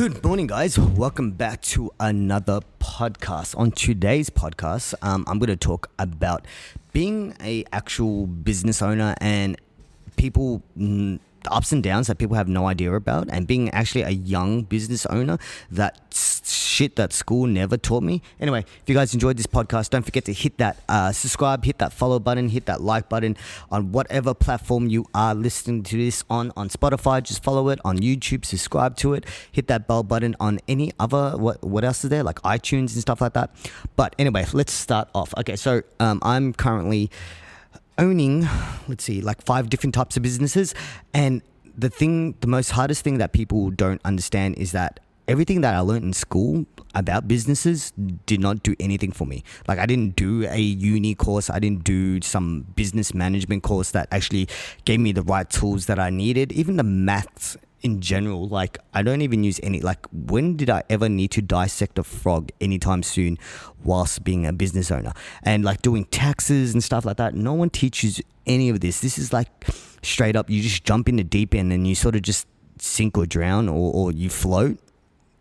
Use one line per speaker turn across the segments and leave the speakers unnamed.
Good morning, guys. Welcome back to another podcast. On today's podcast, I'm going to talk about being a actual business owner and people, the ups and downs that people have no idea about, and being actually a young business owner, that shit that school never taught me. Anyway, if you guys enjoyed this podcast, don't forget to hit that subscribe, hit that follow button, hit that like button on whatever platform you are listening to this on Spotify. Just follow it. On YouTube, subscribe to it. Hit that bell button on any other, what else is there, like iTunes and stuff like that. But anyway, let's start off. Okay, so I'm currently owning, like 5 different types of businesses, and the most hardest thing that people don't understand is that everything that I learned in school about businesses did not do anything for me. Like, I didn't do a uni course. I didn't do some business management course that actually gave me the right tools that I needed. Even the maths in general, like, I don't even use any. Like, when did I ever need to dissect a frog anytime soon whilst being a business owner? And like doing taxes and stuff like that, no one teaches any of this. This is like straight up, you just jump in the deep end and you sort of just sink or drown, or you float.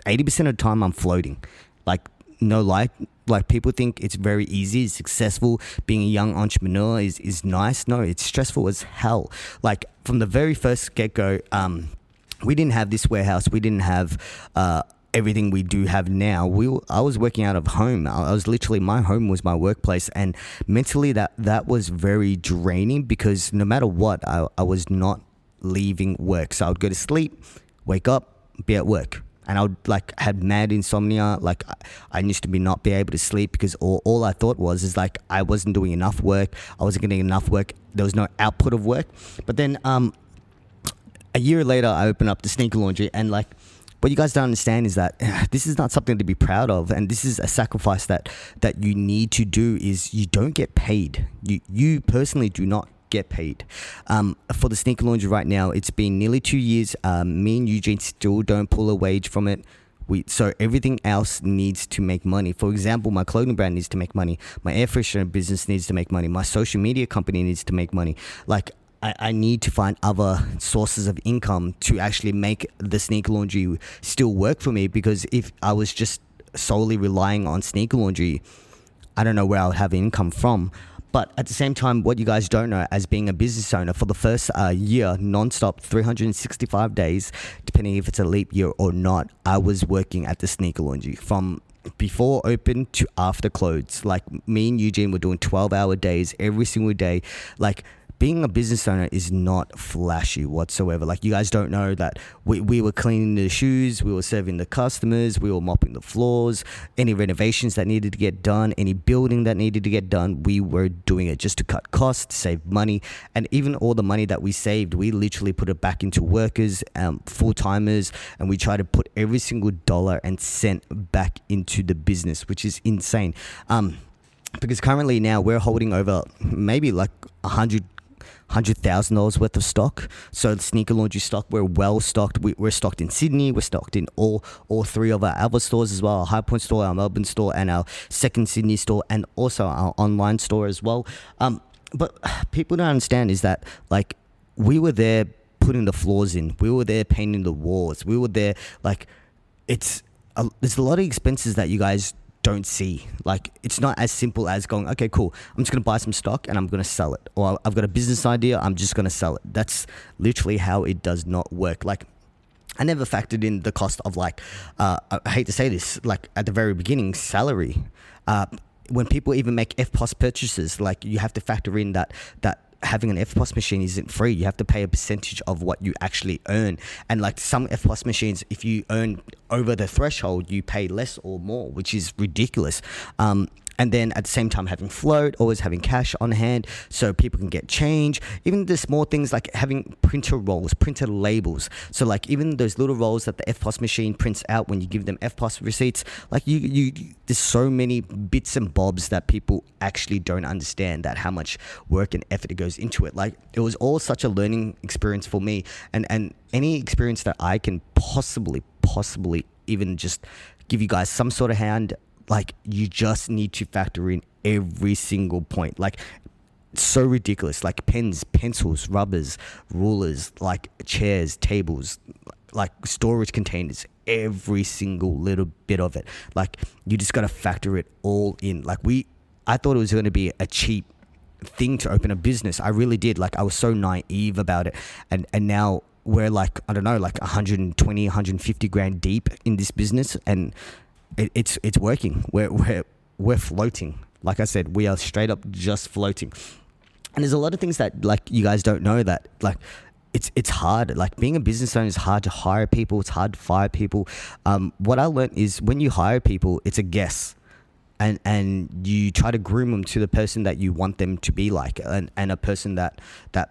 80% of the time I'm floating. Like, no lie. Like, people think it's very easy, it's successful. Being a young entrepreneur is nice. No, it's stressful as hell. Like, from the very first get-go, we didn't have this warehouse. We didn't have everything we do have now. I was working out of home. I was literally, my home was my workplace, and mentally that was very draining, because no matter what, I was not leaving work. So I would go to sleep, wake up, be at work. And I would had mad insomnia. Like, I used to not be able to sleep because all I thought was like I wasn't doing enough work. I wasn't getting enough work. There was no output of work. But then a year later, I opened up the sneaker laundry, and like, what you guys don't understand is that this is not something to be proud of, and this is a sacrifice that you need to do. Is you don't get paid. You personally do not get paid. For the sneaker laundry right now, it's been nearly 2 years. Me and Eugene still don't pull a wage from it. So everything else needs to make money. For example, my clothing brand needs to make money. My air freshener business needs to make money. My social media company needs to make money. Like, I need to find other sources of income to actually make the sneaker laundry still work for me, because if I was just solely relying on sneaker laundry, I don't know where I would have income from. But at the same time, what you guys don't know, as being a business owner, for the first year, non-stop, 365 days, depending if it's a leap year or not, I was working at the sneaker laundry from before open to after close. Like, me and Eugene were doing 12-hour days every single day. Like, being a business owner is not flashy whatsoever. Like, you guys don't know that we were cleaning the shoes, we were serving the customers, we were mopping the floors, any renovations that needed to get done, any building that needed to get done, we were doing it just to cut costs, save money. And even all the money that we saved, we literally put it back into workers, full-timers, and we try to put every single dollar and cent back into the business, which is insane. Because currently now we're holding over maybe like $100,000 worth of stock. So the sneaker laundry stock, we're well stocked. We're stocked in Sydney. We're stocked in all 3 of our other stores as well: our High Point store, our Melbourne store, and our second Sydney store, and also our online store as well. But people don't understand is that, like, we were there putting the floors in. We were there painting the walls. We were there, like, there's a lot of expenses that you guys don't see. Like, it's not as simple as going, okay, cool, I'm just going to buy some stock and I'm going to sell it. Or I've got a business idea, I'm just going to sell it. That's literally how it does not work. Like, I never factored in the cost of, like, I hate to say this, like, at the very beginning, salary. When people even make FPOS purchases, like, you have to factor in that having an FPOS machine isn't free. You have to pay a percentage of what you actually earn. And like, some FPOS machines, if you earn over the threshold, you pay less or more, which is ridiculous. And then at the same time, having float, always having cash on hand so people can get change. Even the small things like having printer rolls, printer labels. So like, even those little rolls that the FPOS machine prints out when you give them FPOS receipts, like, you there's so many bits and bobs that people actually don't understand, that how much work and effort it goes into it. Like, it was all such a learning experience for me, and any experience that I can possibly even just give you guys some sort of hand. Like, you just need to factor in every single point. Like, so ridiculous. Like, pens, pencils, rubbers, rulers, like chairs, tables, like storage containers, every single little bit of it. Like, you just got to factor it all in. Like, I thought it was going to be a cheap thing to open a business. I really did. Like, I was so naive about it. And now we're like, I don't know, like 120, 150 grand deep in this business, and it's working. We're floating. Like I said, we are straight up just floating. And there's a lot of things that, like, you guys don't know, that, like, it's hard. Like, being a business owner is hard to hire people. It's hard to fire people. What I learned is, when you hire people, it's a guess. And you try to groom them to the person that you want them to be like, and a person that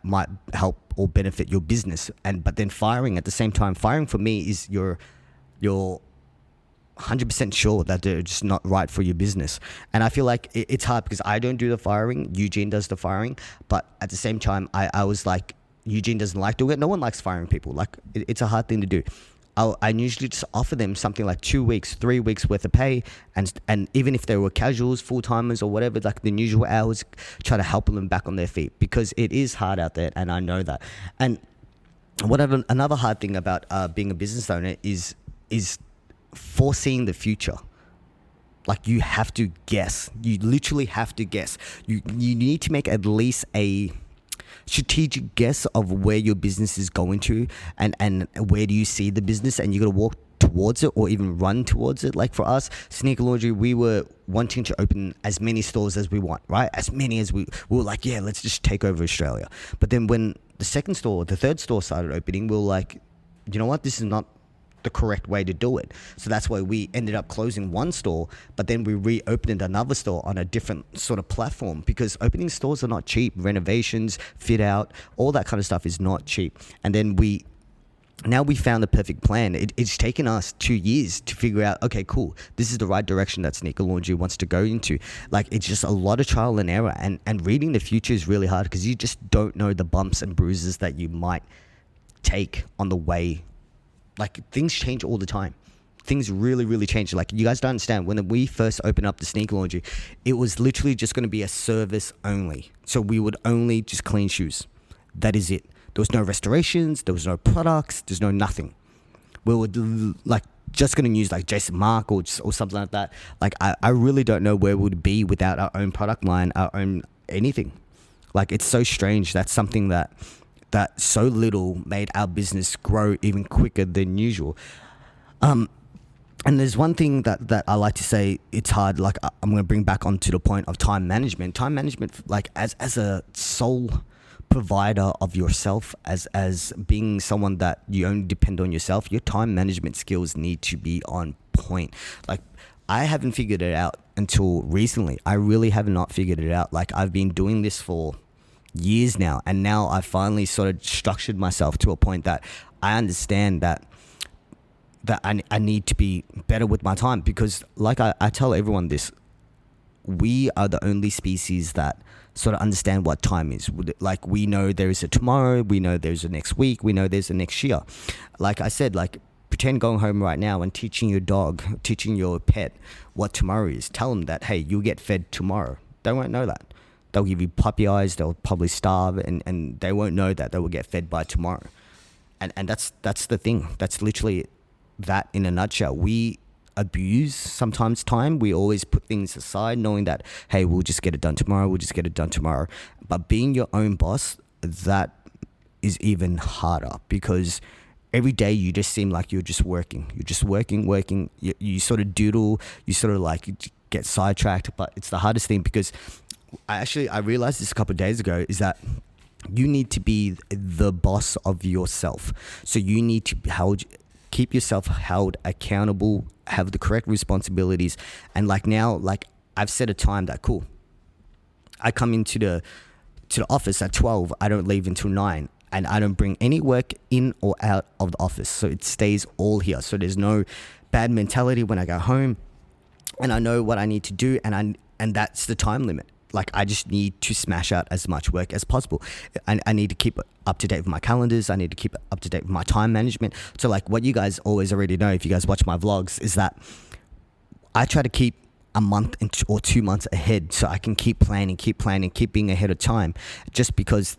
might help or benefit your business. But then firing at the same time. Firing for me is you're 100% sure that they're just not right for your business. And I feel like it's hard because I don't do the firing. Eugene does the firing. But at the same time, I was like, Eugene doesn't like doing it. No one likes firing people. Like, it's a hard thing to do. I usually just offer them something like 2 weeks, 3 weeks worth of pay, and even if they were casuals, full-timers or whatever, like the usual hours, try to help them back on their feet, because it is hard out there, and I know that. And another hard thing about being a business owner is foreseeing the future. Like, you have to guess. You literally have to guess. You need to make at least a strategic guess of where your business is going to, and where do you see the business, and you got to walk towards it or even run towards it. Like, for us, Sneaker Laundry, we were wanting to open as many stores as we want, right? As many as we were like, yeah, let's just take over Australia. But then when the third store started opening, we were like, you know what, this is not the correct way to do it. So that's why we ended up closing one store, but then we reopened another store on a different sort of platform, because opening stores are not cheap. Renovations, fit out, all that kind of stuff is not cheap. And then we found the perfect plan. It's taken us 2 years to figure out, okay, cool, this is the right direction that Sneaker Laundry wants to go into. Like, it's just a lot of trial and error, and reading the future is really hard, because you just don't know the bumps and bruises that you might take on the way. Like, things change all the time. Things really, really change. Like, you guys don't understand. When we first opened up the Sneaker Laundry, it was literally just going to be a service only. So we would only just clean shoes. That is it. There was no restorations. There was no products. There's no nothing. We were like just going to use like Jason Mark or something like that. Like, I really don't know where we would be without our own product line, our own anything. Like, it's so strange. That's something that so little made our business grow even quicker than usual. And there's one thing that I like to say, it's hard. Like, I'm going to bring back onto the point of time management. Time management, like, as a sole provider of yourself, as being someone that you only depend on yourself, your time management skills need to be on point. Like, I haven't figured it out until recently. I really have not figured it out. Like, I've been doing this for years now, and now I finally sort of structured myself to a point that I understand that I need to be better with my time, because like I tell everyone this, we are the only species that sort of understand what time is. Like, we know there is a tomorrow, we know there's a next week, we know there's a next year. Like I said, like, pretend going home right now and teaching your pet what tomorrow is. Tell them that, hey, you'll get fed tomorrow. They won't know that. They'll give you puppy eyes, they'll probably starve, and they won't know that they will get fed by tomorrow. And that's the thing. That's literally that in a nutshell. We abuse sometimes time. We always put things aside knowing that, hey, we'll just get it done tomorrow. But being your own boss, that is even harder, because every day you just seem like you're just working. You're just working. You sort of doodle, you sort of like get sidetracked. But it's the hardest thing, because I realized this a couple of days ago, is that you need to be the boss of yourself. So you need to keep yourself held accountable, have the correct responsibilities. And like now, like, I've set a time that, cool, I come into the office at 12, I don't leave until 9, and I don't bring any work in or out of the office. So it stays all here. So there's no bad mentality when I go home, and I know what I need to do, and that's the time limit. Like, I just need to smash out as much work as possible. I need to keep up to date with my calendars. I need to keep up to date with my time management. So, like, what you guys always already know, if you guys watch my vlogs, is that I try to keep a month or 2 months ahead, so I can keep planning, keep being ahead of time. Just because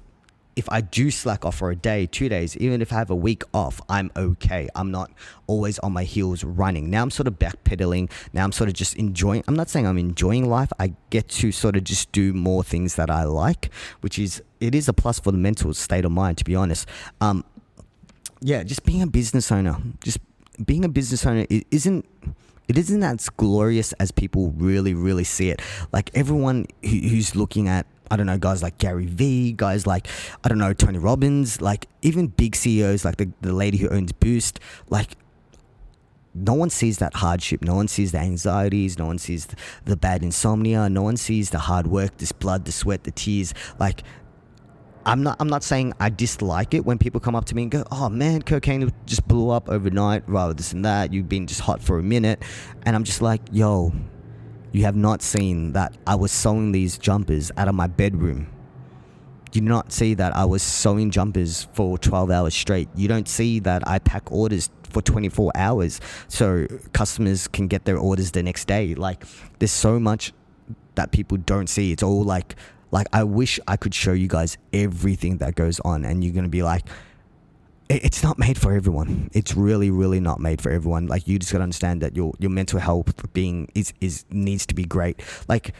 if I do slack off for a day, 2 days, even if I have a week off, I'm okay. I'm not always on my heels running. Now I'm sort of backpedaling. Now I'm sort of just enjoying. I'm not saying I'm enjoying life. I get to sort of just do more things that I like, it is a plus for the mental state of mind, to be honest. Just being a business owner, it isn't as glorious as people really, really see it. Like everyone who's looking at, I don't know, guys like Gary Vee, guys like, I don't know, Tony Robbins, like even big CEOs like the lady who owns Boost, like no one sees that hardship. No one sees the anxieties. No one sees the bad insomnia. No one sees the hard work, this blood, the sweat, the tears. Like, I'm not saying I dislike it when people come up to me and go, oh man, cocaine just blew up overnight, rather this and that. You've been just hot for a minute. And I'm just like, yo, you have not seen that I was sewing these jumpers out of my bedroom. You do not see that I was sewing jumpers for 12 hours straight. You don't see that I pack orders for 24 hours so customers can get their orders the next day. Like, there's so much that people don't see. It's all like I wish I could show you guys everything that goes on, and you're going to be like, it's not made for everyone. It's really, really not made for everyone. Like, you just got to understand that your mental health being needs to be great. Like,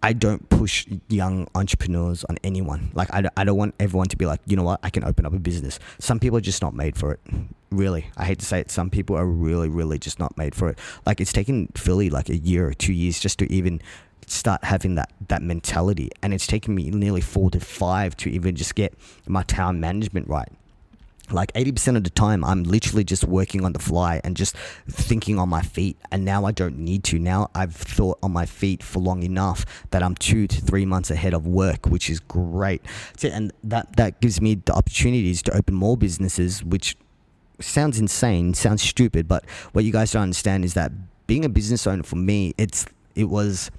I don't push young entrepreneurs on anyone. Like, I don't want everyone to be like, you know what, I can open up a business. Some people are just not made for it. Really. I hate to say it. Some people are really, really just not made for it. Like, it's taken Philly like a year or 2 years just to even start having that mentality. And it's taken me nearly 4 to 5 to even just get my time management right. Like 80% of the time, I'm literally just working on the fly and just thinking on my feet. And now I don't need to. Now I've thought on my feet for long enough that I'm 2 to 3 months ahead of work, which is great. And that gives me the opportunities to open more businesses, which sounds insane, sounds stupid. But what you guys don't understand is that being a business owner for me, it was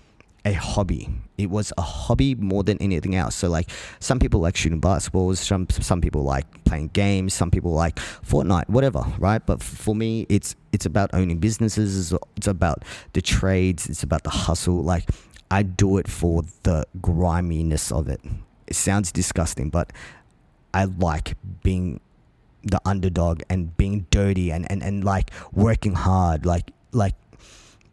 a hobby. It was a hobby more than anything else. So like, some people like shooting basketballs, some people like playing games, some people like Fortnite, whatever, right? But for me, it's about owning businesses. It's about the trades. It's about the hustle. Like, I do it for the griminess of it. It sounds disgusting, but I like being the underdog and being dirty and like working hard. Like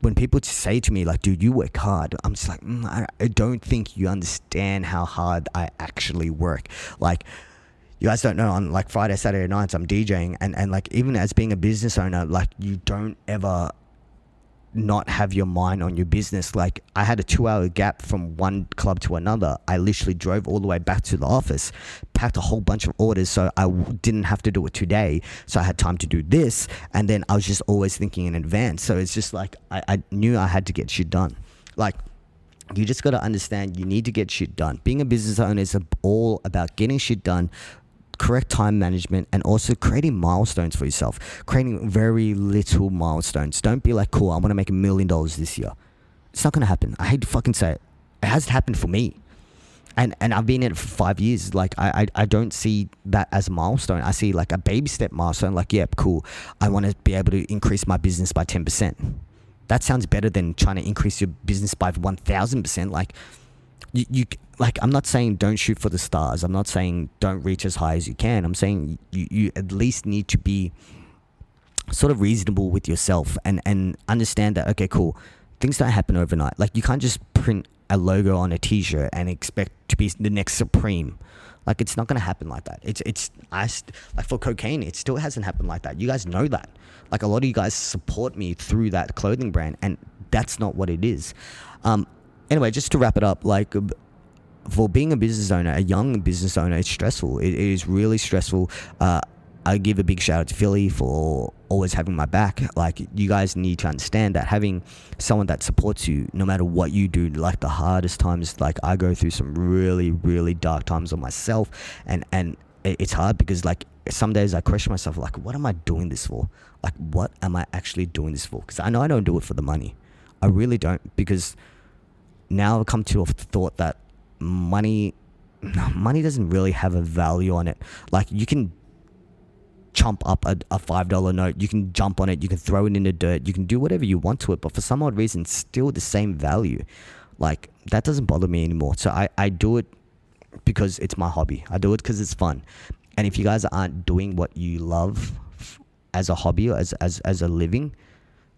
when people say to me, like, dude, you work hard, I'm just like, I don't think you understand how hard I actually work. Like, you guys don't know, on like Friday, Saturday nights, I'm DJing, and like, even as being a business owner, like, you don't ever not have your mind on your business. Like, I had a 2-hour gap from one club to another. I literally drove all the way back to the office, packed a whole bunch of orders so I didn't have to do it today, so I had time to do this. And then I was just always thinking in advance. So it's just like, I knew I had to get shit done. Like, you just got to understand, you need to get shit done. Being a business owner is all about getting shit done, correct time management, and also creating milestones for yourself, creating very little milestones. Don't be like, cool, I want to make $1 million this year. It's not going to happen. I hate to fucking say it. It hasn't happened for me. And I've been in it for 5 years. Like, I don't see that as a milestone. I see like a baby step milestone. Like, yeah, cool, I want to be able to increase my business by 10%. That sounds better than trying to increase your business by 1,000%. Like, you like, I'm not saying don't shoot for the stars. I'm not saying don't reach as high as you can. I'm saying you at least need to be sort of reasonable with yourself and understand that, okay, cool, things don't happen overnight. Like, you can't just print a logo on a t-shirt and expect to be the next Supreme. Like, it's not going to happen like that. Like for KOKAINE, it still hasn't happened like that. You guys know that. Like, a lot of you guys support me through that clothing brand, and that's not what it is. Anyway, just to wrap it up, like, for being a business owner, a young business owner, it's stressful. It is really stressful. I give a big shout out to Phill for always having my back. Like, you guys need to understand that having someone that supports you no matter what you do, like the hardest times, like, I go through some really, really dark times on myself, and it's hard because, like, some days I question myself, like, what am I doing this for? Like, what am I actually doing this for? Because I know I don't do it for the money. I really don't, because now I've come to a thought that money doesn't really have a value on it. Like, you can chomp up a $5 note, you can jump on it, you can throw it in the dirt, you can do whatever you want to it, but for some odd reason, it's still the same value. Like, that doesn't bother me anymore. So I do it because it's my hobby. I do it because it's fun. And if you guys aren't doing what you love as a hobby or as a living,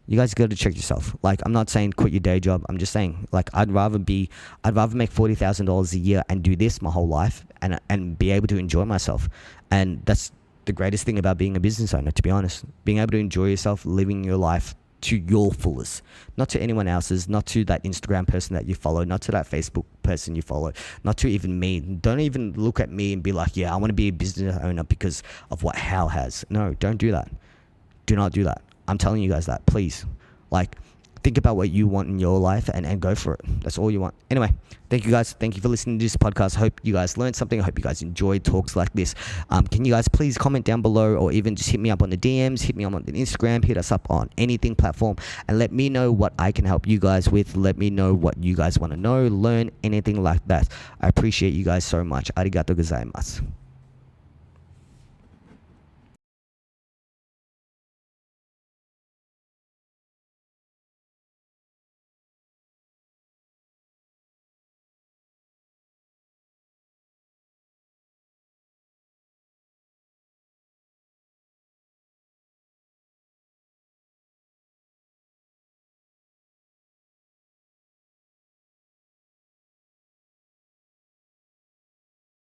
you guys got to check yourself. Like, I'm not saying quit your day job. I'm just saying, like, I'd rather make $40,000 a year and do this my whole life and be able to enjoy myself. And that's the greatest thing about being a business owner, to be honest. Being able to enjoy yourself, living your life to your fullest, not to anyone else's, not to that Instagram person that you follow, not to that Facebook person you follow, not to even me. Don't even look at me and be like, yeah, I want to be a business owner because of what Hao has. No, don't do that. Do not do that. I'm telling you guys that, please. Like, think about what you want in your life and go for it. That's all you want. Anyway, thank you guys. Thank you for listening to this podcast. Hope you guys learned something. I hope you guys enjoyed talks like this. Can you guys please comment down below, or even just hit me up on the DMs, hit me up on the Instagram, hit us up on anything platform, and let me know what I can help you guys with. Let me know what you guys want to know, learn, anything like that. I appreciate you guys so much. Arigato gozaimasu.